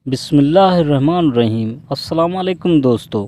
بسم اللہ الرحمن الرحیم۔ السلام علیکم دوستو،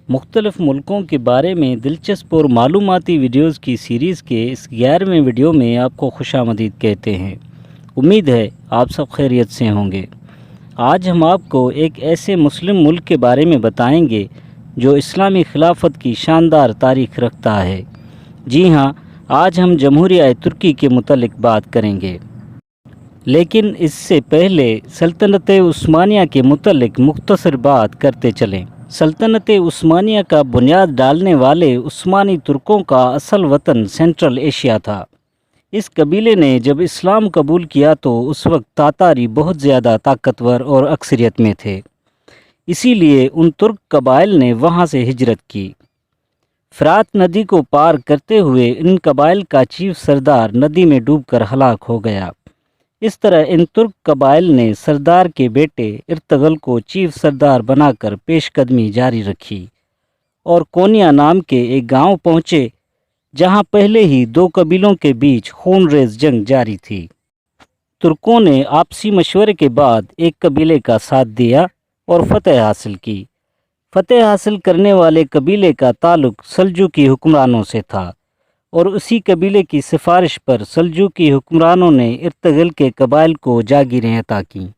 مختلف ملکوں کے بارے میں دلچسپ اور معلوماتی ویڈیوز کی سیریز کے اس 11ویں ویڈیو میں آپ کو خوش آمدید کہتے ہیں۔ امید ہے آپ سب خیریت سے ہوں گے۔ آج ہم آپ کو ایک ایسے مسلم ملک کے بارے میں بتائیں گے جو اسلامی خلافت کی شاندار تاریخ رکھتا ہے۔ جی ہاں، آج ہم جمہوریہ ترکی کے متعلق بات کریں گے، لیکن اس سے پہلے سلطنت عثمانیہ کے متعلق مختصر بات کرتے چلیں۔ سلطنت عثمانیہ کا بنیاد ڈالنے والے عثمانی ترکوں کا اصل وطن سینٹرل ایشیا تھا۔ اس قبیلے نے جب اسلام قبول کیا تو اس وقت تاتاری بہت زیادہ طاقتور اور اکثریت میں تھے، اسی لیے ان ترک قبائل نے وہاں سے ہجرت کی۔ فرات ندی کو پار کرتے ہوئے ان قبائل کا چیف سردار ندی میں ڈوب کر ہلاک ہو گیا۔ اس طرح ان ترک قبائل نے سردار کے بیٹے ارطغرل کو چیف سردار بنا کر پیش قدمی جاری رکھی اور کونیا نام کے ایک گاؤں پہنچے جہاں پہلے ہی دو قبیلوں کے بیچ خون ریز جنگ جاری تھی۔ ترکوں نے آپسی مشورے کے بعد ایک قبیلے کا ساتھ دیا اور فتح حاصل کی۔ فتح حاصل کرنے والے قبیلے کا تعلق سلجوقی حکمرانوں سے تھا اور اسی قبیلے کی سفارش پر سلجوقی حکمرانوں نے ارطغرل کے قبائل کو جاگیریں عطا کیں۔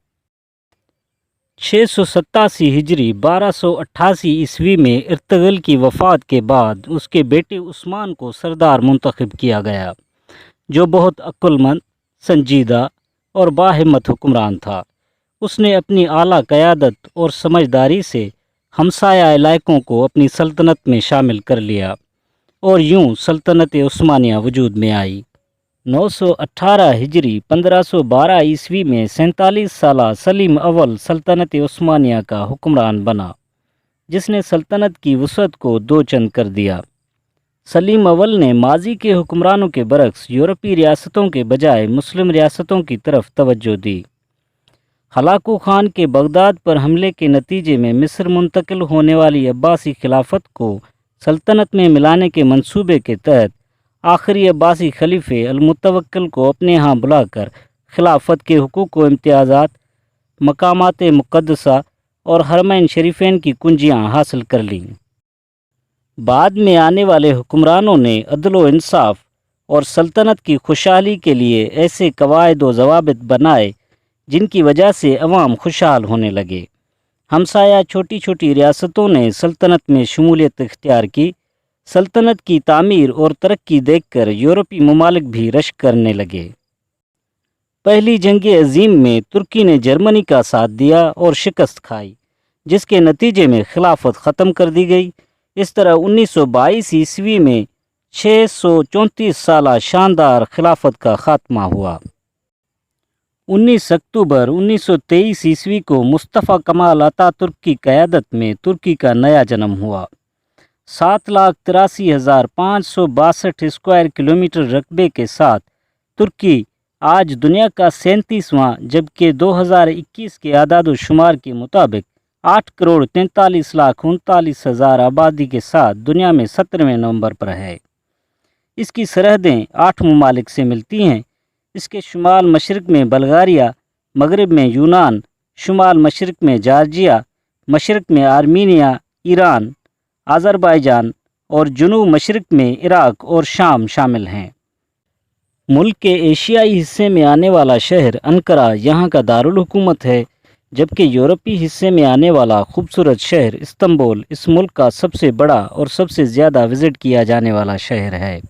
687 ہجری 1288 عیسوی میں ارطغرل کی وفات کے بعد اس کے بیٹے عثمان کو سردار منتخب کیا گیا، جو بہت عقل مند، سنجیدہ اور باہمت حکمران تھا۔ اس نے اپنی اعلیٰ قیادت اور سمجھداری سے ہمسایہ علاقوں کو اپنی سلطنت میں شامل کر لیا اور یوں سلطنت عثمانیہ وجود میں آئی۔ 918 ہجری 1512 عیسوی میں 47 سالہ سلیم اول سلطنت عثمانیہ کا حکمران بنا، جس نے سلطنت کی وسعت کو دو چند کر دیا۔ سلیم اول نے ماضی کے حکمرانوں کے برعکس یورپی ریاستوں کے بجائے مسلم ریاستوں کی طرف توجہ دی۔ ہلاکو خان کے بغداد پر حملے کے نتیجے میں مصر منتقل ہونے والی عباسی خلافت کو سلطنت میں ملانے کے منصوبے کے تحت آخری عباسی خلیفہ المتوکل کو اپنے ہاں بلا کر خلافت کے حقوق و امتیازات، مقامات مقدسہ اور حرمین شریفین کی کنجیاں حاصل کر لیں۔ بعد میں آنے والے حکمرانوں نے عدل و انصاف اور سلطنت کی خوشحالی کے لیے ایسے قواعد و ضوابط بنائے جن کی وجہ سے عوام خوشحال ہونے لگے۔ ہمسایہ چھوٹی چھوٹی ریاستوں نے سلطنت میں شمولیت اختیار کی۔ سلطنت کی تعمیر اور ترقی دیکھ کر یورپی ممالک بھی رشک کرنے لگے۔ پہلی جنگ عظیم میں ترکی نے جرمنی کا ساتھ دیا اور شکست کھائی، جس کے نتیجے میں خلافت ختم کر دی گئی۔ اس طرح 1922 عیسوی میں 634 سالہ شاندار خلافت کا خاتمہ ہوا۔ 19 اکتوبر 1923 عیسوی کو مصطفیٰ کمال آتا ترک کی قیادت میں ترکی کا نیا جنم ہوا۔ 7,83,562 اسکوائر کلومیٹر رقبے کے ساتھ ترکی آج دنیا کا 37واں، جبکہ 2021 کے اعداد و شمار کے مطابق 8,43,39,000 آبادی کے ساتھ دنیا میں 17ویں نمبر پر ہے۔ اس کی سرحدیں 8 ممالک سے ملتی ہیں۔ اس کے شمال مشرق میں بلغاریہ، مغرب میں یونان، شمال مشرق میں جارجیا، مشرق میں آرمینیا، ایران، آذربائیجان اور جنوب مشرق میں عراق اور شام شامل ہیں۔ ملک کے ایشیائی حصے میں آنے والا شہر انقرہ یہاں کا دارالحکومت ہے، جبکہ یورپی حصے میں آنے والا خوبصورت شہر استنبول اس ملک کا سب سے بڑا اور سب سے زیادہ وزٹ کیا جانے والا شہر ہے۔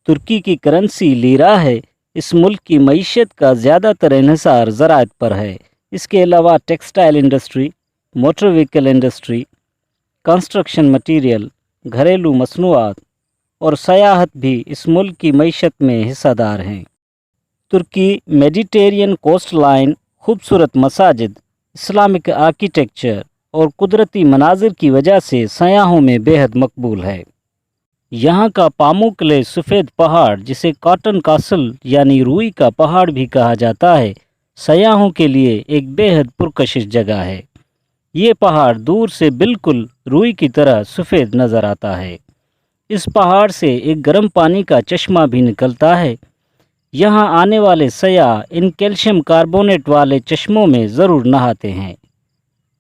ترکی کی کرنسی لیرا ہے۔ اس ملک کی معیشت کا زیادہ تر انحصار زراعت پر ہے۔ اس کے علاوہ textile industry, motor vehicle industry, construction material, گھریلو مصنوعات اور سیاحت بھی اس ملک کی معیشت میں حصہ دار ہیں۔ ترکی میڈیٹرینین کوسٹ لائن، خوبصورت مساجد، اسلامک آرکیٹیکچر اور قدرتی مناظر کی وجہ سے سیاحوں میں بے حد مقبول ہے۔ یہاں کا پاموکلے سفید پہاڑ، جسے کاٹن کاسل یعنی روئی کا پہاڑ بھی کہا جاتا ہے، سیاحوں کے لیے ایک بے حد پرکشش جگہ ہے۔ یہ پہاڑ دور سے بالکل روئی کی طرح سفید نظر آتا ہے۔ اس پہاڑ سے ایک گرم پانی کا چشمہ بھی نکلتا ہے۔ یہاں آنے والے سیاح ان کیلشیم کاربونیٹ والے چشموں میں ضرور نہاتے ہیں۔